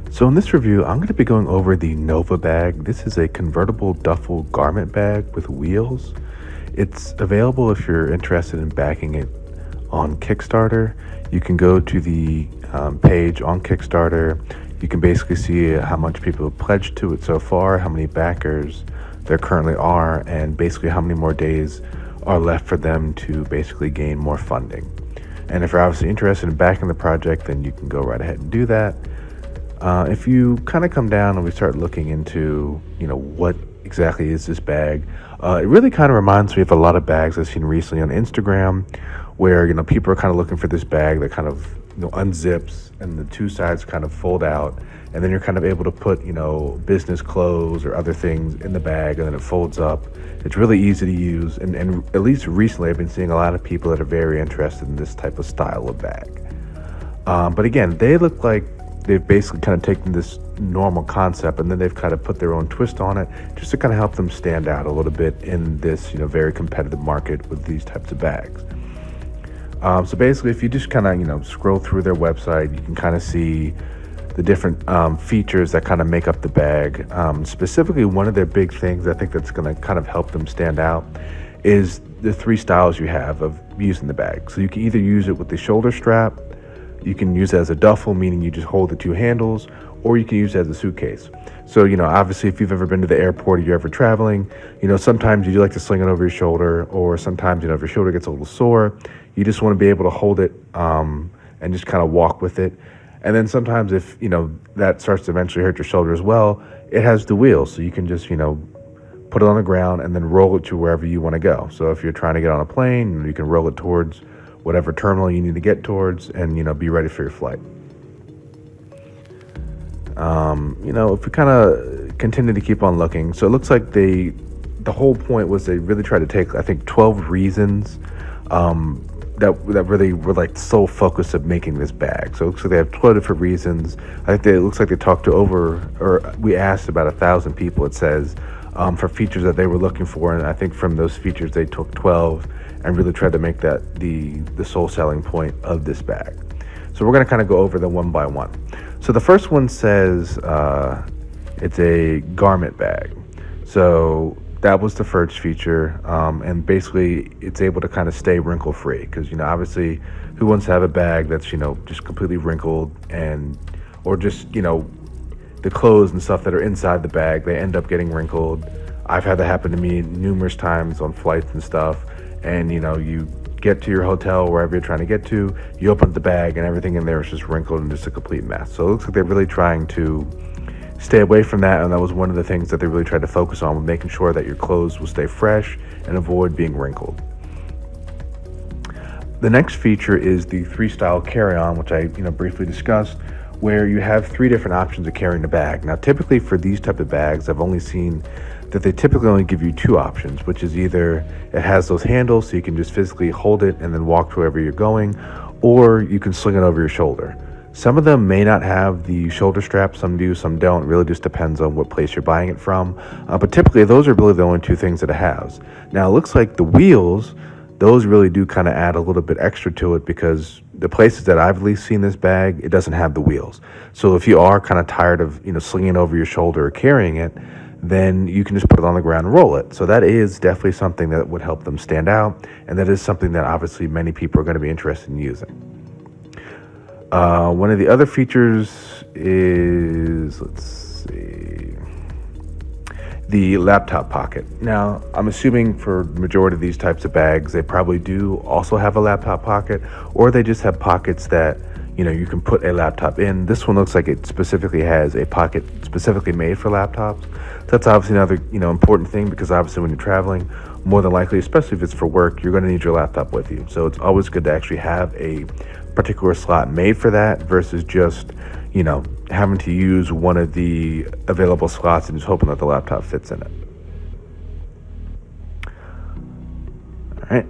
So in this review, I'm going to be going over the Nova bag. This is a convertible duffel garment bag with wheels. It's available if you're interested in backing it on Kickstarter. You can go to the page on Kickstarter. You can basically see how much people have pledged to it so far, how many backers there currently are, and basically how many more days are left for them to basically gain more funding. And if you're obviously interested in backing the project, then you can go right ahead and do that. If you kind of come down and we start looking into, what exactly is this bag, it really kind of reminds me of a lot of bags I've seen recently on Instagram, where people are kind of looking for this bag that kind of unzips and the two sides kind of fold out, and then you're kind of able to put business clothes or other things in the bag, and then it folds up. It's really easy to use, and at least recently I've been seeing a lot of people that are very interested in this type of style of bag. But again, they look like they've basically kind of taken this normal concept and then they've kind of put their own twist on it just to kind of help them stand out a little bit in this very competitive market with these types of bags. So basically, if you just kind of scroll through their website, you can kind of see the different features that kind of make up the bag. Specifically, one of their big things I think that's going to kind of help them stand out is the three styles you have of using the bag. So you can either use it with the shoulder strap, you can use it as a duffel, meaning you just hold the two handles, or you can use it as a suitcase. So, obviously, if you've ever been to the airport or you're ever traveling, sometimes you do like to sling it over your shoulder, or sometimes, if your shoulder gets a little sore, you just want to be able to hold it and just kind of walk with it. And then sometimes if, that starts to eventually hurt your shoulder as well, it has the wheels. So you can just, put it on the ground and then roll it to wherever you want to go. So if you're trying to get on a plane, you can roll it towards whatever terminal you need to get towards and, be ready for your flight. If we kind of continue to keep on looking, so it looks like the whole point was they really tried to take, I think, 12 reasons that really were like the sole focus of making this bag. So it looks like they have 12 different reasons. It looks like they talked to we asked about 1,000 people, it says, for features that they were looking for. And I think from those features, they took 12 and really tried to make that the sole selling point of this bag. So we're going to kind of go over them one by one. So the first one says it's a garment bag. So that was the first feature, and basically it's able to kind of stay wrinkle free because obviously who wants to have a bag that's just completely wrinkled, and or just the clothes and stuff that are inside the bag, they end up getting wrinkled. I've had that happen to me numerous times on flights and stuff, and you get to your hotel, wherever you're trying to get to, you open up the bag and everything in there is just wrinkled and just a complete mess. So it looks like they're really trying to stay away from that, and that was one of the things that they really tried to focus on, with making sure that your clothes will stay fresh and avoid being wrinkled. The next feature is the 3-style carry-on, which I briefly discussed, where you have 3 different options of carrying the bag. Now typically for these type of bags, I've only seen that they typically only give you 2 options, which is either it has those handles so you can just physically hold it and then walk to wherever you're going, or you can sling it over your shoulder. Some of them may not have the shoulder strap, some do, some don't. It really just depends on what place you're buying it from. But typically those are really the only 2 things that it has. Now it looks like the wheels, those really do kind of add a little bit extra to it, because the places that I've at least seen this bag, it doesn't have the wheels. So if you are kind of tired of slinging it over your shoulder or carrying it, then you can just put it on the ground and roll it. So that is definitely something that would help them stand out, and that is something that obviously many people are going to be interested in using. One of the other features is, let's see, the laptop pocket. Now, I'm assuming for the majority of these types of bags, they probably do also have a laptop pocket, or they just have pockets that you can put a laptop in. This one looks like it specifically has a pocket specifically made for laptops. So that's obviously another important thing, because obviously when you're traveling, more than likely, especially if it's for work, you're going to need your laptop with you. So it's always good to actually have a particular slot made for that, versus just having to use one of the available slots and just hoping that the laptop fits in it. All right.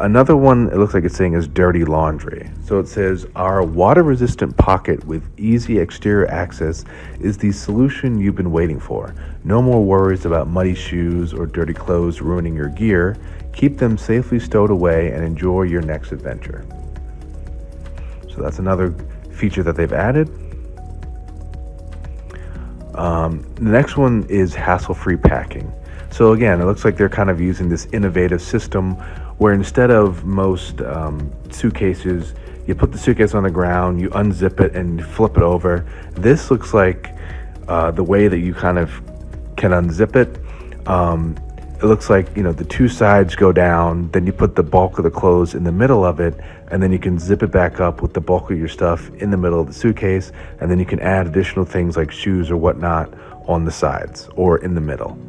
Another one, it looks like it's saying, is dirty laundry. So it says, our water-resistant pocket with easy exterior access is the solution you've been waiting for. No more worries about muddy shoes or dirty clothes ruining your gear. Keep them safely stowed away and enjoy your next adventure. So that's another feature that they've added. The next one is hassle-free packing. So again, it looks like they're kind of using this innovative system where instead of most suitcases, you put the suitcase on the ground, you unzip it and flip it over. This looks like the way that you kind of can unzip it. It looks like, the two sides go down, then you put the bulk of the clothes in the middle of it, and then you can zip it back up with the bulk of your stuff in the middle of the suitcase, and then you can add additional things like shoes or whatnot on the sides or in the middle.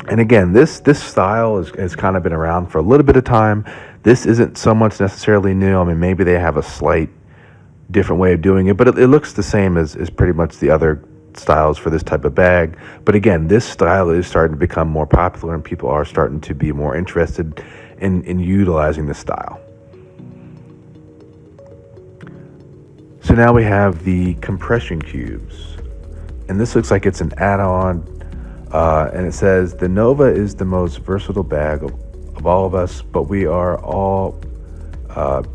And again, this style has kind of been around for a little bit of time. This isn't so much necessarily new. I mean, maybe they have a slight different way of doing it, but it looks the same as pretty much the other styles for this type of bag. But again, this style is starting to become more popular and people are starting to be more interested in utilizing this style. So now we have the compression cubes, and this looks like it's an add-on, and it says the Nova is the most versatile bag of all of us, but we are all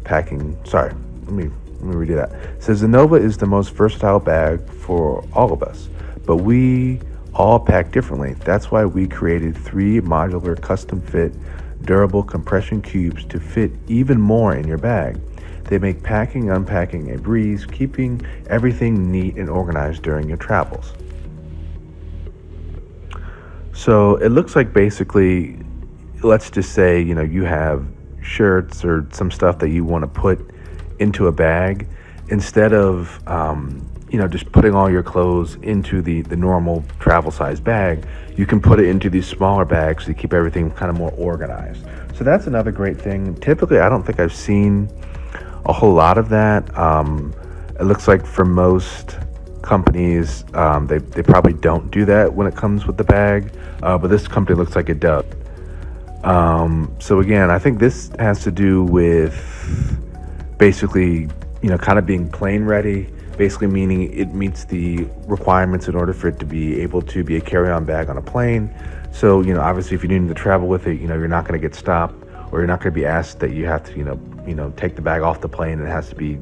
packing. Sorry, let me redo that. It says the Nova is the most versatile bag for all of us, but we all pack differently. That's why we created 3 modular custom fit durable compression cubes to fit even more in your bag. They make packing and unpacking a breeze, keeping everything neat and organized during your travels. So it looks like basically, let's just say, you have shirts or some stuff that you want to put into a bag. Instead of just putting all your clothes into the normal travel size bag, you can put it into these smaller bags to keep everything kind of more organized. So that's another great thing. Typically, I don't think I've seen a whole lot of that. It looks like for most companies, they probably don't do that when it comes with the bag, but this company looks like it does. So again, I think this has to do with basically, kind of being plane ready, basically meaning it meets the requirements in order for it to be able to be a carry-on bag on a plane. So, obviously if you need to travel with it, you're not going to get stopped, or you're not going to be asked that you have to, take the bag off the plane, and it has to be,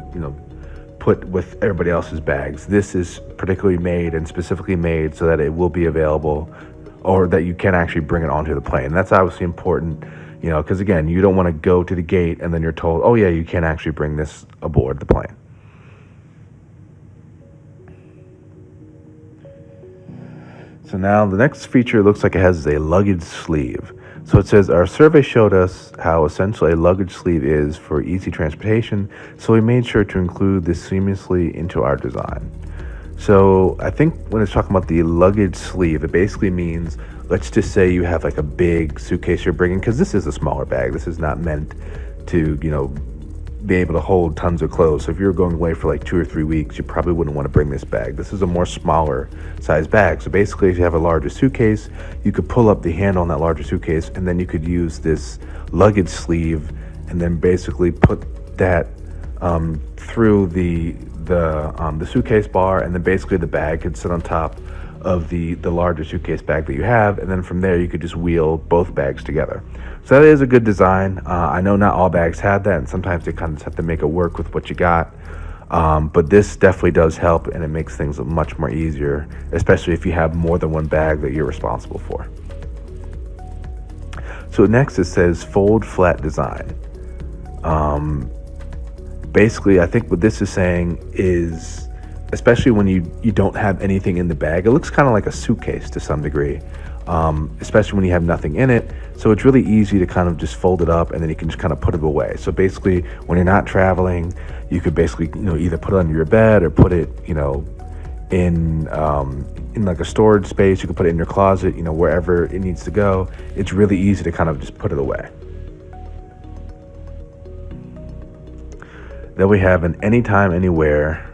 put with everybody else's bags. This is particularly made and specifically made so that it will be available, or that you can actually bring it onto the plane. That's obviously important, because again, you don't want to go to the gate and then you're told, oh yeah, you can't actually bring this aboard the plane. So now the next feature looks like it has a luggage sleeve. So it says, our survey showed us how essential a luggage sleeve is for easy transportation, so we made sure to include this seamlessly into our design. So I think when it's talking about the luggage sleeve, it basically means, let's just say you have like a big suitcase you're bringing, because this is a smaller bag. This is not meant to, be able to hold tons of clothes. So if you're going away for like 2 or 3 weeks, you probably wouldn't want to bring this bag. This is a more smaller size bag. So basically, if you have a larger suitcase, you could pull up the handle on that larger suitcase, and then you could use this luggage sleeve and then basically put that through the suitcase bar, and then basically the bag could sit on top of the larger suitcase bag that you have, and then from there you could just wheel both bags together. So that is a good design. I know not all bags have that, and sometimes they kind of have to make it work with what you got, but this definitely does help, and it makes things much more easier, especially if you have more than one bag that you're responsible for. So next it says fold flat design. Basically, I think what this is saying is, especially when you don't have anything in the bag, it looks kind of like a suitcase to some degree, especially when you have nothing in it. So it's really easy to kind of just fold it up, and then you can just kind of put it away. So basically, when you're not traveling, you could basically either put it under your bed or put it in like a storage space. You could put it in your closet, wherever it needs to go. It's really easy to kind of just put it away. Then we have an anytime, anywhere.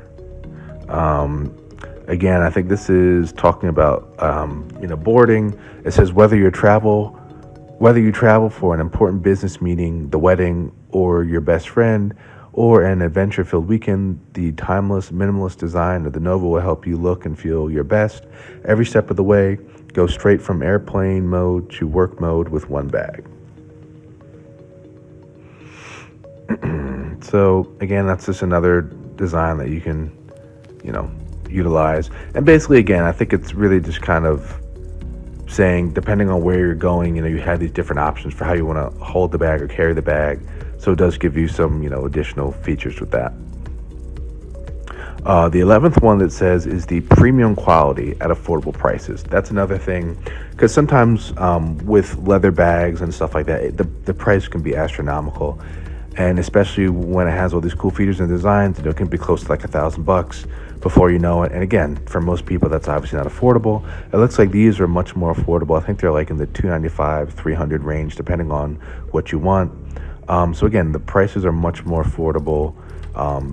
Again, I think this is talking about boarding. It says whether you travel for an important business meeting, the wedding, or your best friend, or an adventure-filled weekend, the timeless, minimalist design of the Nova will help you look and feel your best every step of the way. Go straight from airplane mode to work mode with one bag. So again, that's just another design that you can, utilize. And basically, again, I think it's really just kind of saying, depending on where you're going, you have these different options for how you want to hold the bag or carry the bag. So it does give you some, additional features with that. The 11th one that says is the premium quality at affordable prices. That's another thing, because sometimes with leather bags and stuff like that, the price can be astronomical. And especially when it has all these cool features and designs, it can be close to like $1,000 before you know it. And again, for most people, that's obviously not affordable. It looks like these are much more affordable. I think they're like in the $295, $300 range, depending on what you want. So again, the prices are much more affordable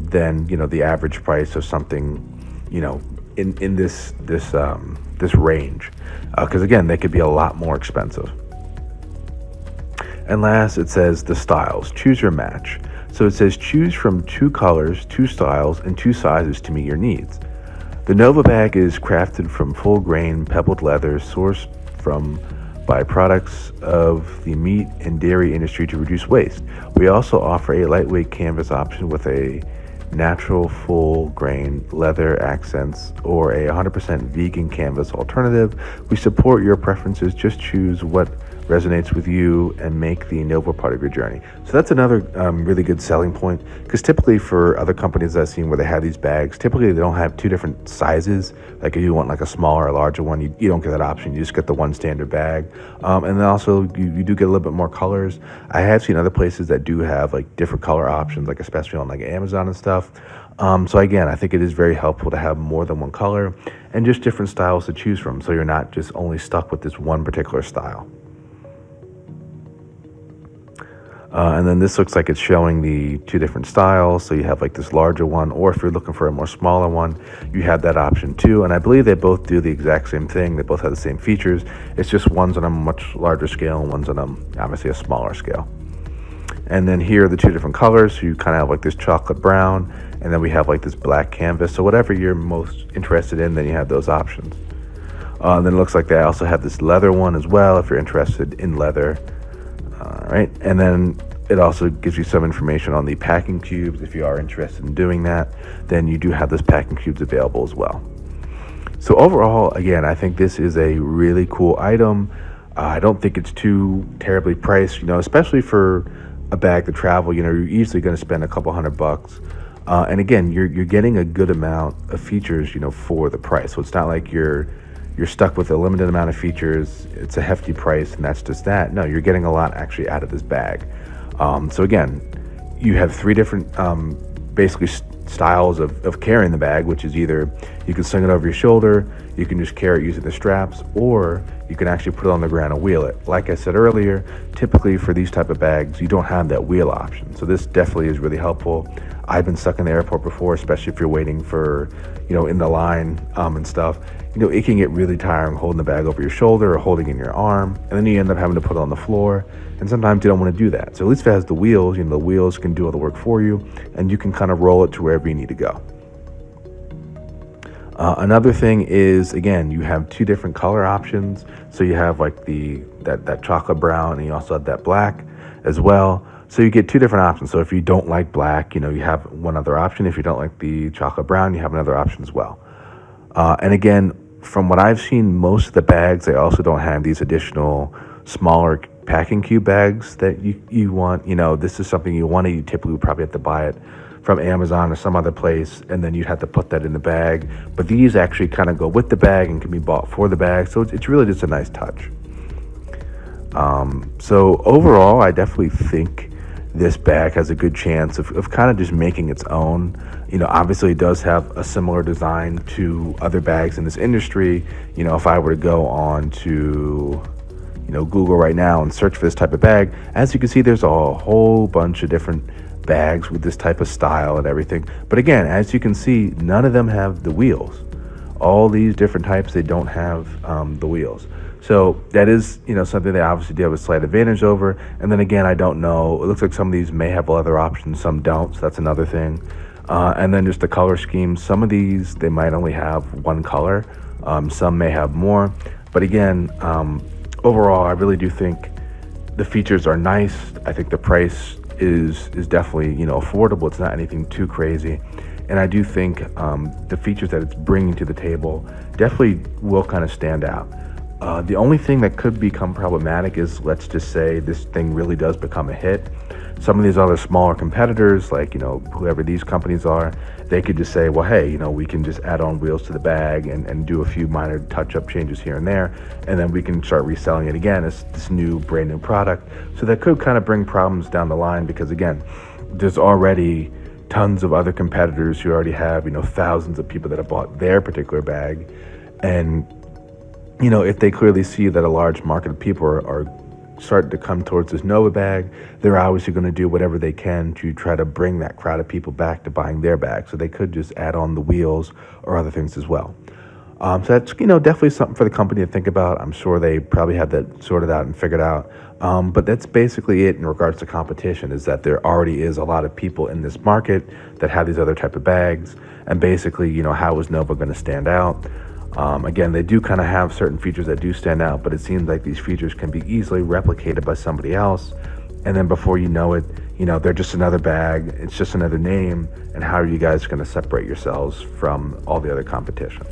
than the average price of something, in this range. Because again, they could be a lot more expensive. And last, it says the styles. Choose your match. So it says choose from 2 colors, 2 styles, and 2 sizes to meet your needs. The Nova bag is crafted from full grain pebbled leather sourced from byproducts of the meat and dairy industry to reduce waste. We also offer a lightweight canvas option with a natural full grain leather accents or a 100% vegan canvas alternative. We support your preferences. Just choose what resonates with you and make the Nova part of your journey. So that's another really good selling point, because typically for other companies I've seen where they have these bags, typically they don't have 2 different sizes. Like if you want like a smaller or larger one, you don't get that option. You just get the one standard bag. And then also you do get a little bit more colors. I have seen other places that do have like different color options, like especially on like Amazon and stuff. So again, I think it is very helpful to have more than one color and just different styles to choose from, so you're not just only stuck with this one particular style. And then this looks like it's showing the 2 different styles. So you have like this larger one, or if you're looking for a more smaller one, you have that option too. And I believe they both do the exact same thing. They both have the same features. It's just one's on a much larger scale and one's on obviously a smaller scale. And then here are the 2 different colors. So you kind of have like this chocolate brown, and then we have like this black canvas. So whatever you're most interested in, then you have those options. And then it looks like they also have this leather one as well, if you're interested in leather. All right, and then it also gives you some information on the packing cubes. If you are interested in doing that, then you do have those packing cubes available as well. So overall, again, I think this is a really cool item. I don't think it's too terribly priced, especially for a bag to travel. You're easily going to spend a couple $100. And again, you're getting a good amount of features, for the price. So it's not like you're stuck with a limited amount of features. It's a hefty price, and that's just that. No, you're getting a lot actually out of this bag. So again, you have 3 different basically styles of carrying the bag, which is either you can sling it over your shoulder, you can just carry it using the straps, or you can actually put it on the ground and wheel it. Like I said earlier, typically for these type of bags, you don't have that wheel option. So this definitely is really helpful. I've been stuck in the airport before, especially if you're waiting for, in the line and stuff. It can get really tiring holding the bag over your shoulder or holding it in your arm, and then you end up having to put it on the floor. And sometimes you don't want to do that. So at least if it has the wheels, the wheels can do all the work for you, and you can kind of roll it to wherever you need to go. Another thing is, again, you have 2 different color options. So you have like that chocolate brown, and you also have that black as well. So you get 2 different options. So if you don't like black, you have one other option. If you don't like the chocolate brown, you have another option as well. And again, from what I've seen, most of the bags, they also don't have these additional smaller packing cube bags that you want. This is something you wanted. You typically would probably have to buy it from Amazon or some other place, and then you'd have to put that in the bag. But these actually kind of go with the bag and can be bought for the bag. So it's really just a nice touch. So overall, I definitely think this bag has a good chance of kind of just making its own. Obviously it does have a similar design to other bags in this industry. If I were to go on to, Google right now and search for this type of bag, as you can see, there's a whole bunch of different bags with this type of style and everything. But again, as you can see, none of them have the wheels. All these different types, they don't have the wheels. So that is, something they obviously do have a slight advantage over. And then again, I don't know. It looks like some of these may have leather options, some don't. So that's another thing. And then just the color scheme. Some of these, they might only have one color. Some may have more. But again, overall, I really do think the features are nice. I think the price is definitely, affordable. It's not anything too crazy. And I do think the features that it's bringing to the table definitely will kind of stand out. The only thing that could become problematic is, let's just say this thing really does become a hit. Some of these other smaller competitors, like, whoever these companies are, they could just say, well, hey, we can just add on wheels to the bag and do a few minor touch-up changes here and there, and then we can start reselling it again as this brand new product. So that could kind of bring problems down the line, because again, there's already tons of other competitors who already have, thousands of people that have bought their particular bag. And if they clearly see that a large market of people are starting to come towards this Nova bag, they're obviously going to do whatever they can to try to bring that crowd of people back to buying their bag. So they could just add on the wheels or other things as well. So that's, definitely something for the company to think about. I'm sure they probably have that sorted out and figured out. But that's basically it in regards to competition, is that there already is a lot of people in this market that have these other type of bags. And basically, how is Nova going to stand out? Again, they do kind of have certain features that do stand out, but it seems like these features can be easily replicated by somebody else. And then before you know it, they're just another bag. It's just another name. And how are you guys going to separate yourselves from all the other competition?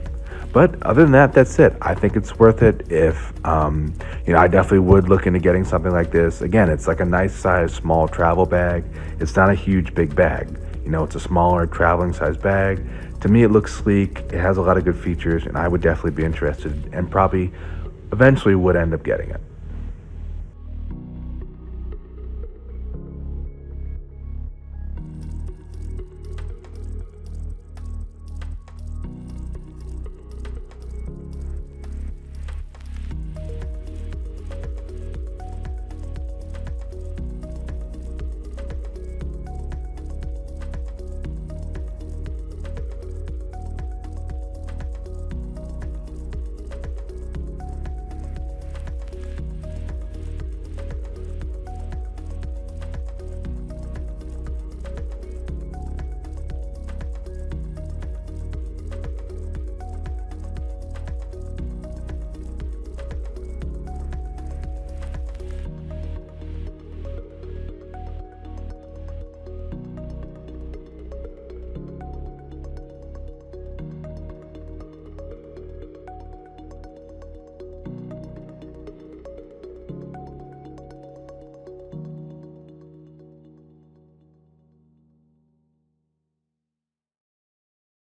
But other than that, that's it. I think it's worth it. If, I definitely would look into getting something like this. Again, it's like a nice size, small travel bag. It's not a huge, big bag. It's a smaller traveling size bag. To me, it looks sleek. It has a lot of good features, and I would definitely be interested, and probably eventually would end up getting it.